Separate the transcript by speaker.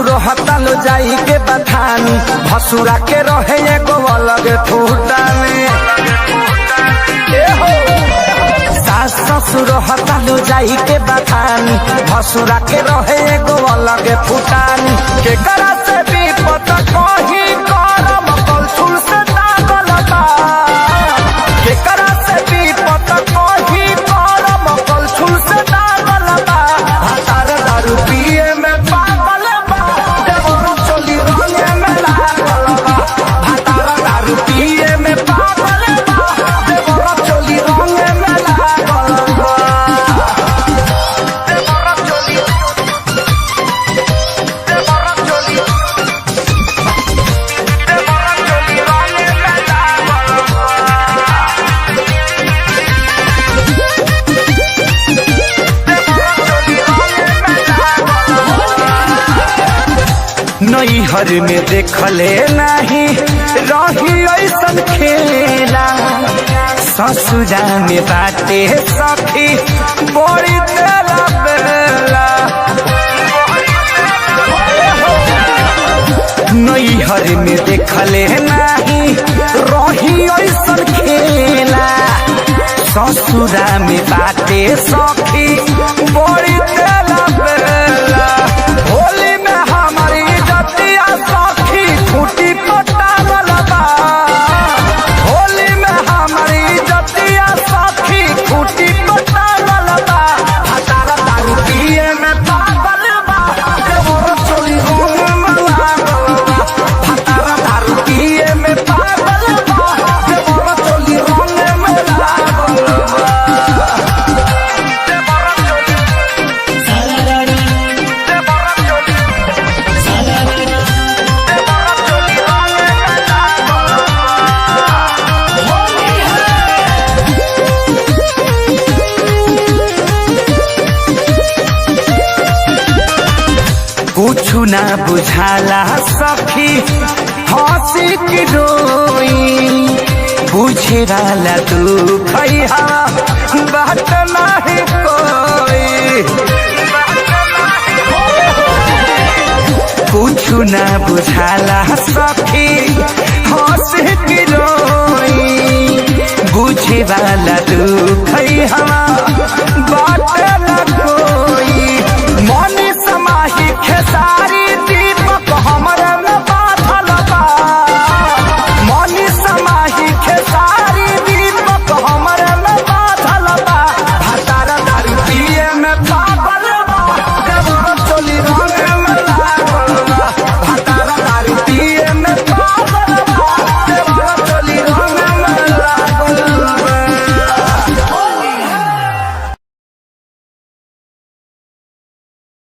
Speaker 1: ससुर हतल जाई के बथानी भसुरा के रहे एगो अलग फूटानी सास ससुर हतल जाई के बथानी भसुरा के रहे एगो अलग फूटानी के करा से भी पता कही करम कलछुल से दागल बा के करा से भी पता कही करम कलछुल से दागल बा हतार दारू पिए में पागल बा देवरो चोली रंगे में लागल बा हतार दारू पिए में पागल बा देवरो चोली रंगे में लागल बा देवरो चोली रंगे में लागल नैहर में देखले नहीं रही ऐसन खेला ससुरा में बाटे सखी बड़ी तेला बेला नैहर में देखले नहीं रही ऐसन खेला ससुरा में बाटे सखी बड़ी तेला बेला होली में हमारी जतिया सखी खूटी पटावल बा होली में हमारी जतिया सखी खूटी पटावल बा हतारा दारू पिए में पागल बा देवरो चोली रंगे में लागल बा हतारा दारू पिए में पागल बा देवरो चोली रंगे में लागल बा कुछु ना बुझाला सखी हंसी की रोई बुझे वाला तू खैहा बात नहीं कोई कुछु ना बुझाला सखी हंसी की रोई बुझे वाला तू खैहा